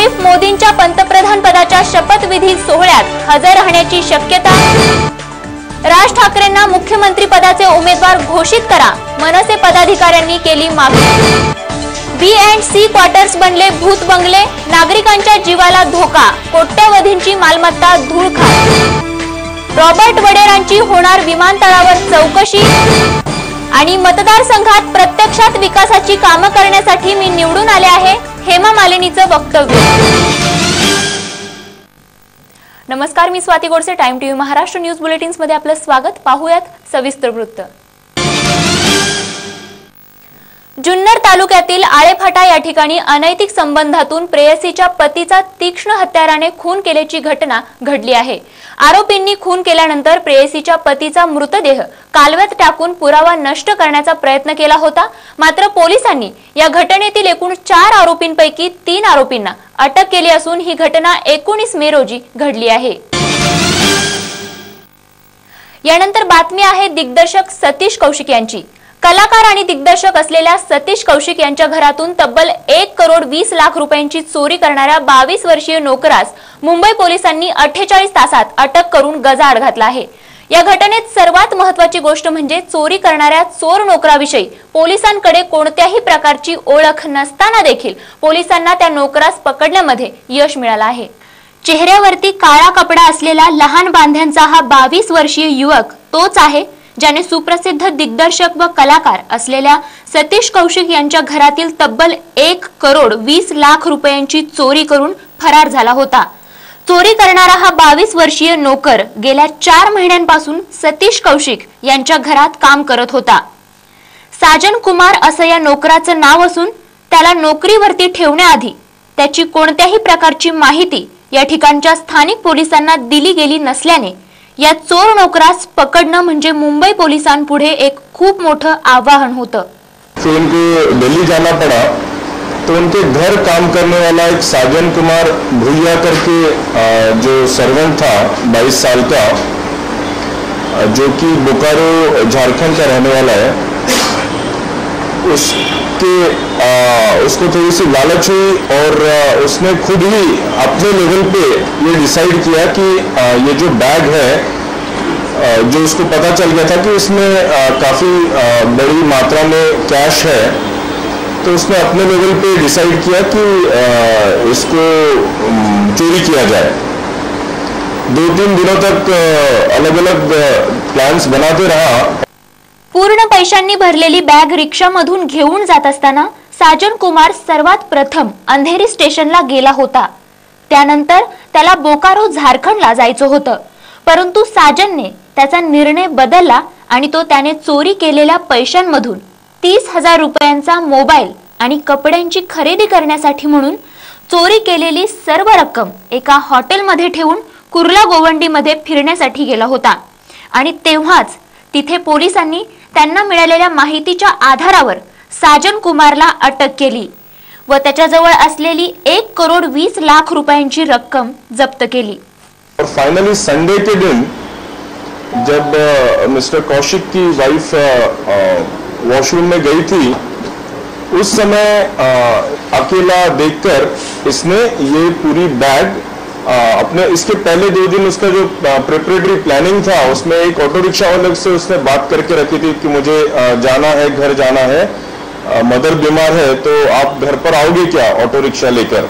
शरीफ मोदींच्या पंतप्रधान पदाच्या शपथविधी सोहळ्यात हजर राहण्याची शक्यता। राज ठाकरेंना मुख्यमंत्री पदाचे उमेदवार घोषित करा, मनसे पदाधिकाऱ्यांनी केली मागणी। B&C क्वार्टर्स बनले भूत बंगले, नागरिकांच्या जीवाला धोका, कोट्यवधींची मालमत्ता धूळखात। रॉबर्ट वडेरांची होणार विमानतळावर चौकशी आणि मतदारसंघात प्रत्यक्षात विकासाची कामं करण्यासाठी मी निवडून आले आहे, हेमा मालिनीचं वक्तव्य। नमस्कार, मी Swati Godse, time TV Maharashtra news bulletins मध्ये आपलं स्वागत। पाहूयात सविस्तर वृत्त। जुन्नर तालुक्यातील आळेफाटा या ठिकाणी अनैतिक संबंधातून प्रेयसीच्या पतीचा तीक्ष्ण हत्याराने खून केल्याची घटना घडली आहे। आरोपींनी खून केल्यानंतर प्रेयसीच्या पतीचा मृतदेह कालव्यात टाकून पुरावा नष्ट करण्याचा प्रयत्न केला होता। मात्र पोलिसांनी या घटनेतील एकूण 4 आरोपींपैकी 3 आरोपींना अटक केली असून ही घटना 19 मे रोजी घडली आहे। यानंतर बातमी आहे दिग्दर्शक सतीश कौशिक यांची। कलाकार आणि दिग्दर्शक असलेल्या सतीश कौशिक यांच्या घरातून तब्बल 1 करोड 20 लाख रुपयांची चोरी करणाऱ्या 22 वर्षीय नोकरास मुंबई पोलिसांनी 48 तासात अटक करून गजाआड घातला आहे। या घटनेत सर्वात महत्त्वाची गोष्ट म्हणजे चोरी करणाऱ्या चोर नोकराविषयी पोलिसांकडे कोणत्याही प्रकारची ओळख नसताना देखील पोलिसांना त्या नोकरास पकडण्यामध्ये यश मिळालं आहे। चेहऱ्यावरती काळा कपडा असलेला लहान बांध्यांचा हा 22 वर्षीय युवक तोच आहे ज्याने सुप्रसिद्ध दिग्दर्शक व कलाकार असलेल्या सतीश कौशिक यांच्या घरातील तब्बल 1 करोड 20 लाख रुपयांची चोरी करून फरार झाला होता। चोरी करणारा हा 22 वर्षीय नोकर गेल्या 4 महिन्यांपासून सतीश कौशिक यांच्या घरात काम करत होता। साजन कुमार असं या नोकराचं नाव असून त्याला नोकरीवरती ठेवण्याआधी त्याची कोणत्याही प्रकारची माहिती या ठिकाणच्या स्थानिक पोलिसांना दिली गेली नसल्याने या चोर नोकरास पकडणं म्हणजे मुंबई पोलिसांपुढे एक खूप मोठं आव्हान होतं। फिर उनको दिल्ली जाना पड़ा, तो उनके घर काम करने वाला एक साजन कुमार भुइया करके जो सर्वेंट था 22 साल का, जो कि बोकारो झारखंड का रहने वाला है, उसको थोड़ी सी लालच हुई और उसने खुद ही अपने लेवल पे ये डिसाइड किया कि ये जो बैग है, जो उसको पता चल गया था कि इसमें काफ़ी बड़ी मात्रा में कैश है, तो उसने अपने लेवल पे डिसाइड किया कि इसको चोरी किया जाए। 2-3 दिनों तक अलग अलग प्लान्स बनाते रहा। पूर्ण पैशांनी भरलेली बॅग रिक्षामधून घेऊन जात असताना साजन कुमार सर्वात प्रथम अंधेरी स्टेशनला गेला होता। त्यानंतर त्याला बोकारो झारखंडला जायचं होतं, परंतु साजनने त्याचा निर्णय बदलला आणि तो त्याने चोरी केलेल्या पैशांमधून 30,000 रुपयांचा मोबाईल आणि कपड्यांची खरेदी करण्यासाठी म्हणून चोरी केलेली सर्व रक्कम एका हॉटेलमध्ये ठेवून कुर्ला गोवंडीमध्ये फिरण्यासाठी गेला होता। आणि तेव्हाच तिथे पोलिसांनी त्यांना मिळालेल्या माहितीच्या आधारावर साजन कुमारला अटक केली व त्याच्याजवळ असलेली 1 करोड 20 लाख रुपयांची रक्कम जप्त केली। और फाइनली संडे के दिन जब मिस्टर कौशिक की वाइफ वॉशरूम में गई थी, उस समय अकेला देखकर इसने ये पूरी बैग अपने, इसके पहले 2 दिन उसका जो प्रिपरेटरी प्लानिंग था उसमें एक ऑटो रिक्शा वाले से उसने बात करके रखी थी कि मुझे जाना है, घर जाना है, मदर बीमार है, तो आप घर पर आओगे क्या ऑटो रिक्शा लेकर।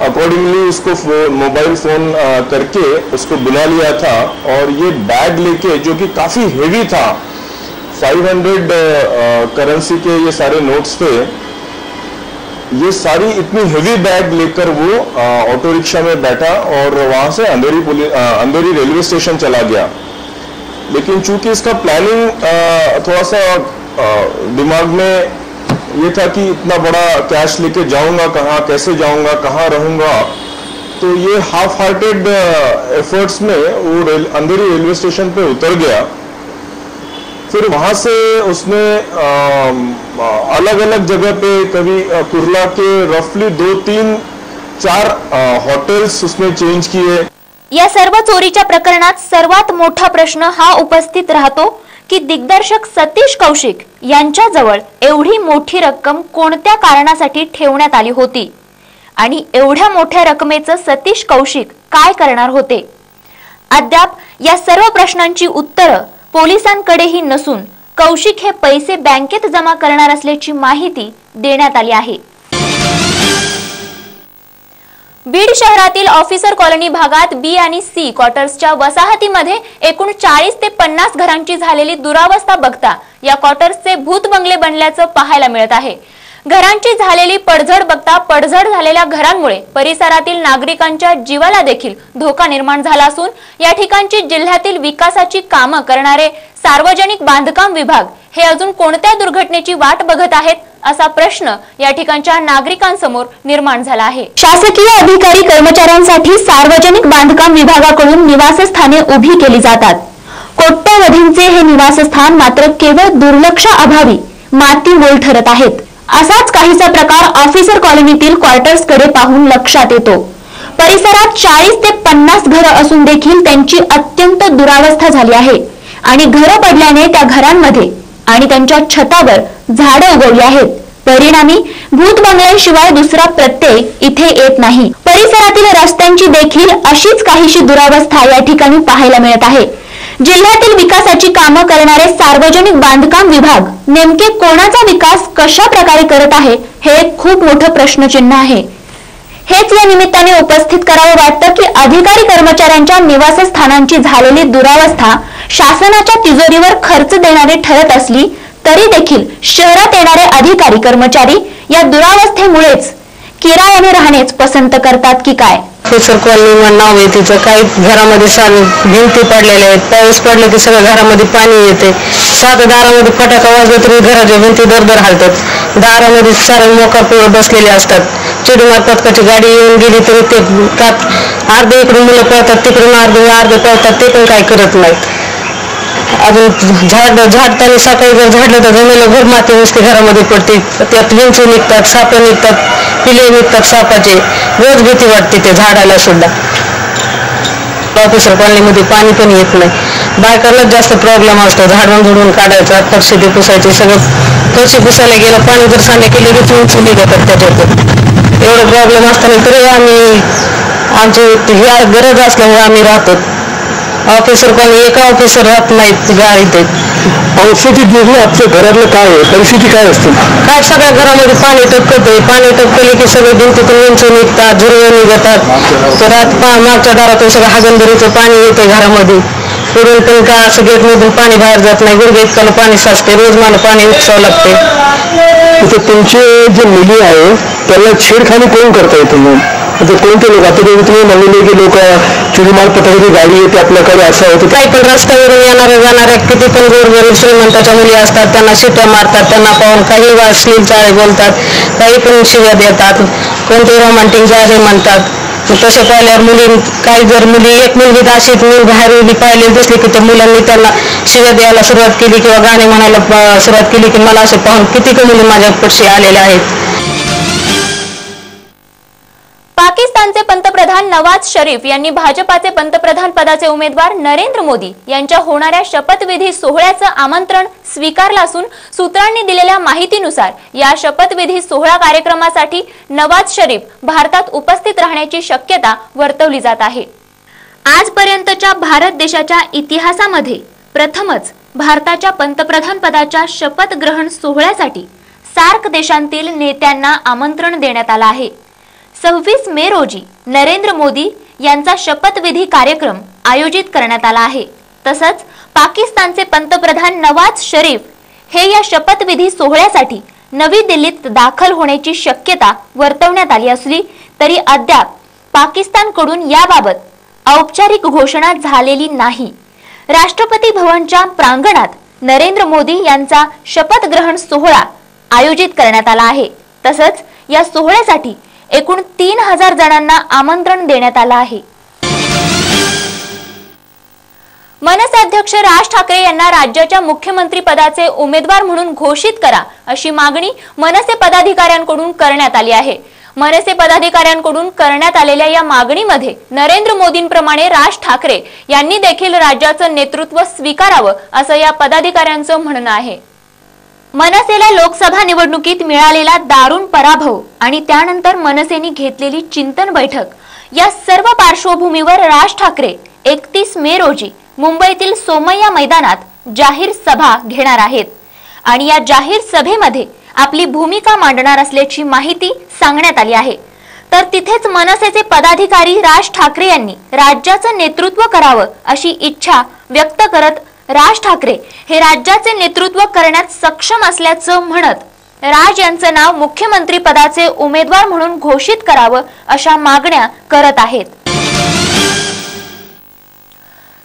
अकॉर्डिंगली उसको मोबाइल फोन करके उसको बुला लिया था और ये बैग लेके, जो कि काफ़ी हेवी था, 500 करेंसी के ये सारे नोट्स थे, ये सारी इतनी हेवी बैग लेकर वो ऑटो रिक्शा में बैठा और वहाँ से अंधेरी रेलवे स्टेशन चला गया। लेकिन चूंकि इसका प्लानिंग थोड़ा सा दिमाग में ये था कि इतना बड़ा कैश लेके जाऊंगा कहाँ, कैसे जाऊंगा, कहाँ रहूंगा, तो ये हाफ हार्टेड एफर्ट्स में वो अंधेरी रेलवे स्टेशन पे उतर गया। फिर वहाँ से उसने अलग अलग जगह पे, कभी कुर्ला के रफली 2-3-4 हॉटेल्स उसने चेंज किए। या सर्व चोरीच्या प्रकरणात सर्वात मोठा प्रश्न हा उपस्थित राहतो की दिग्दर्शक सतीश कौशिक यांच्याजवळ एवढी मोठी रक्कम कोणत्या कारणासाठी ठेवण्यात आली होती आणि एवढ्या मोठ्या रकमेचं सतीश कौशिक काय करणार होते? अद्याप या सर्व प्रश्नांची उत्तरं पोलिसांकडेही नसून कौशिक हे पैसे बँकेत जमा करणार असल्याची माहिती देण्यात आली आहे. बीड शहरातील ऑफिसर कॉलनी भागात बी आणि सी क्वार्टर्सच्या वसाहतीमध्ये एकूण 40 ते 50 घरांची झालेली दुरावस्था बघता या क्वार्टर्सचे भूत बंगले बनल्याचं पाहायला मिळत आहे. घरांची झालेली पडझड बघता पडझड झालेल्या घरांमुळे परिसरातील नागरिकांच्या जीवाला देखील धोका निर्माण झाला असून या ठिकाणची जिल्ह्यातील विकासाची कामं करणारे सार्वजनिक बांधकाम विभाग हे अजून कोणत्या दुर्घटनेची वाट बघत आहेत असा प्रश्न या ठिकाणच्या नागरिकांसमोर निर्माण झाला आहे. शासकीय अधिकारी कर्मचाऱ्यांसाठी सार्वजनिक बांधकाम विभागाकडून निवासस्थाने उभी केली जातात. कोट्यवधींचे हे निवासस्थान मात्र केवळ दुर्लक्षाअभावी मातीमोल ठरत आहेत. असाच काहीसा प्रकार ऑफिसर कॉलनीतील क्वार्टर्स कडे पाहून लक्षात येतो. परिसरात 40 ते 50 घरं असून देखील त्यांची अत्यंत दुरावस्था झाली आहे आणि घरं पडल्याने त्या घरांमध्ये आणि त्यांच्या छतावर झाडं उगवली आहेत. परिणामी भूत बंगल्यांशिवाय दुसरा प्रत्यय इथे येत नाही. परिसरातील रस्त्यांची देखील अशीच काहीशी दुरावस्था या ठिकाणी पाहायला मिळत आहे. जिल्ह्यातील विकासाची कामं करणारे सार्वजनिक बांधकाम विभाग नेमके कोणाचा विकास कशा प्रकारे करत आहे हे एक खूप मोठं प्रश्नचिन्ह आहे. हेच या निमित्ताने उपस्थित करावं वाटतं की अधिकारी कर्मचाऱ्यांच्या निवासस्थानांची झालेली दुरावस्था शासनाच्या तिजोरीवर खर्च देणारी ठरत असली तरी देखील शहरात येणारे अधिकारी कर्मचारी या दुरावस्थेमुळेच किरायाने राहणेच पसंत करतात की काय? ऑफिसर कॉलनी नाव आहे तिचं. काही घरामध्ये भिंती पडलेल्या आहेत. पाऊस पडला की सगळं घरामध्ये पाणी येते. साधं दारामध्ये फटाका वाजला तरी घराच्या भिंती दरदर हालतात. दारामध्ये सारे मोकार पोरं बसलेले असतात. चिडीमार पथकाची गाडी येऊन गेली तरी ते अर्धे इकडून मुलं पळतात, तिकडून अर्धे पळतात, ते पण काही करत नाहीत. अजून झाडताना सकाळी जर झाडलं तर जमिनीला घर माती नुसते घरामध्ये पडते. त्यात विंचू निघतात, साप निघतात, पिले निघतात सापाचे. रोज भीती वाटते ते झाडाला सुद्धा. ऑफिसर कॉलनीमध्ये पाणी पण येत नाही. बायकांनाच जास्त प्रॉब्लेम असतो. झाडून झुडून काढायचा, फरशी ते पुसायचे. सगळं फरशी पुसायला गेलं पाणी जर सांगण्यात केले की विंचू निघतात त्याच्यातून. एवढं प्रॉब्लेम असताना तरी आमची ह्या गरज असल्यामुळे आम्ही राहतो. ऑफिसर कॉलनी एका ऑफिसर राहत नाहीत गाडीत. परिस्थिती आपल्या घरातलं काय आहे? परिस्थिती काय असते? काय सगळ्या घरामध्ये पाणी टपकते. पाणी टपकले की सगळे भिंतीतून विंचू निघतात, झुरवे निघतात. तर मागच्या दारातून सगळं हागणदरीचं पाणी येते घरामध्ये. पुढून पण का असं गेटमधून पाणी बाहेर जात नाही. गुडघे इतकाला पाणी साचते. रोज मला पाणी उपसावं लागते. तुमचे जे मुली आहे त्याला छेडखानी कोण करता येते? कोणते लोक? आता तुम्ही म्हणलेले की लोक चुरीमार पथकाची गाडी येते आपल्याकडे असं होतं. काही पण रस्त्यावरून जाणाऱ्या किती पण गोरगरीब श्रीमंताच्या मुली असतात. त्यांना शिट्या मारतात. त्यांना पाहून काही अश्लील चाळे बोलतात, काही पण शिव्या देतात. कोणते रोमांटिक जाळे म्हणतात. तसे पाहिल्यावर मुली एक मुलगी अशी बाहेर उभी पाहिलेली दिसली की त्या मुलांनी त्यांना शिव्या द्यायला सुरुवात केली किंवा गाणे म्हणायला सुरुवात केली की मला असे पाहून किती मुली माझ्या पक्षी आलेल्या आहेत. पाकिस्तानचे पंतप्रधान नवाज शरीफ यांनी भाजपाचे पंतप्रधान पदाचे उमेदवार नरेंद्र मोदी यांच्या होणाऱ्या शपथविधी सोहळ्याचं आमंत्रण स्वीकारलं असून सूत्रांनी दिलेल्या माहितीनुसार या शपथविधी सोहळा कार्यक्रमासाठी नवाज शरीफ भारतात उपस्थित राहण्याची शक्यता वर्तवली जात आहे. आजपर्यंतच्या भारत देशाच्या इतिहासामध्ये प्रथमच भारताच्या पंतप्रधान पदाच्या शपथ ग्रहण सोहळ्यासाठी सार्क देशांतील नेत्यांना आमंत्रण देण्यात आलं आहे. 26 मे रोजी नरेंद्र मोदी यांचा शपथविधी कार्यक्रम आयोजित करण्यात आला आहे. तसंच पाकिस्तानचे पंतप्रधान नवाज शरीफ हे या शपथविधी सोहळ्यासाठी नवी दिल्लीत दाखल होण्याची शक्यता वर्तवण्यात आली असली तरी अद्याप पाकिस्तानकडून याबाबत औपचारिक घोषणा झालेली नाही. राष्ट्रपती भवनच्या प्रांगणात नरेंद्र मोदी यांचा शपथ ग्रहण सोहळा आयोजित करण्यात आला आहे. तसंच या सोहळ्यासाठी एकूण 3000 जणांना आमंत्रण देण्यात आलं आहे. मनसे अध्यक्ष राज ठाकरे यांना राज्याच्या मुख्यमंत्री पदाचे उमेदवार म्हणून घोषित करा अशी मागणी मनसे पदाधिकाऱ्यांकडून करण्यात आली आहे. मनसे पदाधिकाऱ्यांकडून करण्यात आलेल्या या मागणीमध्ये नरेंद्र मोदींप्रमाणे राज ठाकरे यांनी देखील राज्याचं नेतृत्व स्वीकारावं असं या पदाधिकाऱ्यांचं म्हणणं आहे. मनसेला लोकसभा निवडणुकीत मिळालेला दारुण पराभव आणि त्यानंतर मनसेने घेतलेली चिंतन बैठक या सर्व पार्श्वभूमीवर राज ठाकरे 31 मे रोजी मुंबईतील सोमय्या मैदानात जाहीर सभा घेणार आहेत आणि या जाहीर सभेमध्ये आपली भूमिका मांडणार असल्याची माहिती सांगण्यात आली आहे। तर तिथेच मनसेचे पदाधिकारी राज ठाकरे यांनी राज्याचं नेतृत्व करावं अशी इच्छा व्यक्त करत राज ठाकरे हे राज्याचे नेतृत्व करण्यात सक्षम असल्याचं म्हणत राज यांचं नाव मुख्यमंत्री पदाचे उमेदवार म्हणून घोषित करावं अशा मागण्या करत आहेत।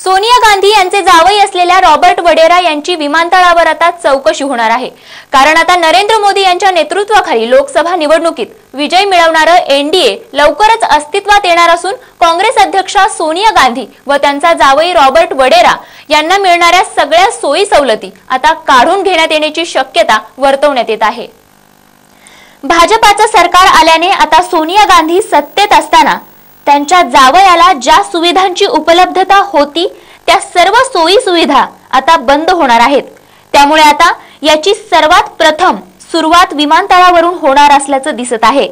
सोनिया गांधी यांचे जावई असलेल्या रॉबर्ट वडेरा यांची विमानतळावर आता चौकशी होणार आहे, कारण आता नरेंद्र मोदी यांच्या नेतृत्वाखाली लोकसभा निवडणुकीत विजय मिळवणारं एनडीए लवकरच अस्तित्वात येणार असून काँग्रेस अध्यक्षा सोनिया गांधी व त्यांचा जावई रॉबर्ट वडेरा यांना मिळणाऱ्या सगळ्या सोयी सवलती आता काढून घेण्यात येण्याची शक्यता वर्तवण्यात येत आहे। भाजपाचं सरकार आल्याने आता सोनिया गांधी सत्तेत असताना त्यांच्या जावयाला ज्या सुविधांची उपलब्धता होती त्या सर्व सोयी सुविधा आता बंद होणार आहेत। त्यामुळे आता याची सर्वात प्रथम सुरुवात विमानतळावरून होणार असल्याचं दिसत आहे।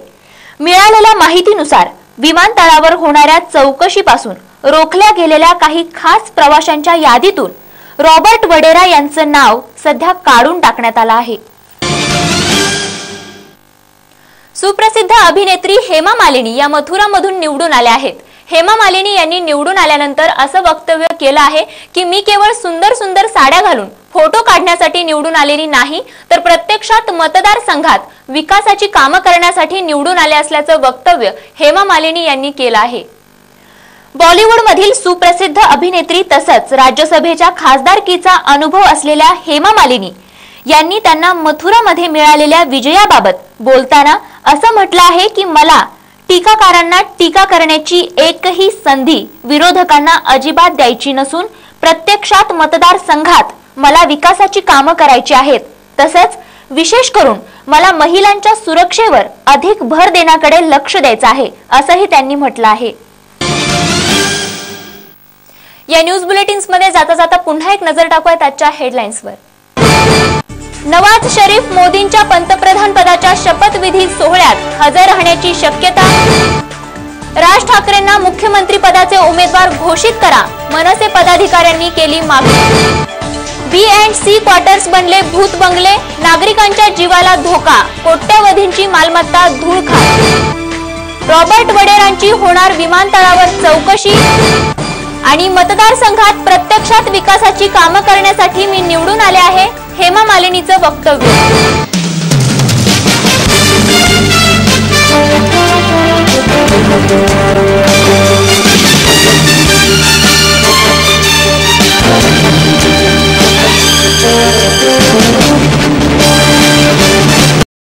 मिळालेल्या माहितीनुसार विमानतळावर होणाऱ्या चौकशीपासून रोखल्या गेलेल्या काही खास प्रवाशांच्या यादीतून रॉबर्ट वडेरा यांचं नाव सध्या काढून टाकण्यात आलं आहे। सुप्रसिद्ध अभिनेत्री हेमा मालिनी या मथुरामधून निवडून आल्या आहेत। हेमा मालिनी यांनी निवडून आल्यानंतर असं वक्तव्य केलं आहे की मी केवळ सुंदर सुंदर साड्या घालून फोटो काढण्यासाठी निवडून आलेली नाही, तर प्रत्यक्षात मतदारसंघात विकासाची कामं करण्यासाठी निवडून आले असल्याचं वक्तव्य हेमा मालिनी यांनी केलं आहे। बॉलिवूड मधील सुप्रसिद्ध अभिनेत्री तसंच राज्यसभेच्या खासदारकीचा अनुभव असलेल्या हेमा मालिनी यांनी त्यांना मथुरामध्ये मिळालेल्या विजयाबाबत बोलताना असं म्हटलं आहे की मला टीकाकारांना टीका करण्याची एकही संधी विरोधकांना अजिबात द्यायची नसून प्रत्यक्षात मतदारसंघात मला विकासाची कामं करायची आहेत। तसंच विशेष करून मला महिलांच्या सुरक्षेवर अधिक भर देण्याकडे लक्ष द्यायचं आहे असंही त्यांनी म्हटलं आहे। या न्यूज बुलेटिन्स मध्ये जाता जाता पुन्हा एक नजर टाकूयात आजच्या हेडलाईन्सवर। नवाज शरीफ मोदींच्या पंतप्रधान पदाच्या शपथविधी सोहळ्यात हजर राहण्याची शक्यता। राज ठाकरेंना मुख्यमंत्री पदाचे उमेदवार घोषित करा, मनसे पदाधिकाऱ्यांनी केली मागणी। B&C क्वार्टर्स बनले भूत बंगले, नागरिकांच्या जीवाला धोका, कोट्यवधींची मालमत्ता धूळ खात। रॉबर्ट वडेरांची होणार विमानतळावर चौकशी आणि मतदारसंघात प्रत्यक्षात विकासाची कामं करण्यासाठी मी निवडून आले आहे, हेमा मालिनीचं वक्तव्य।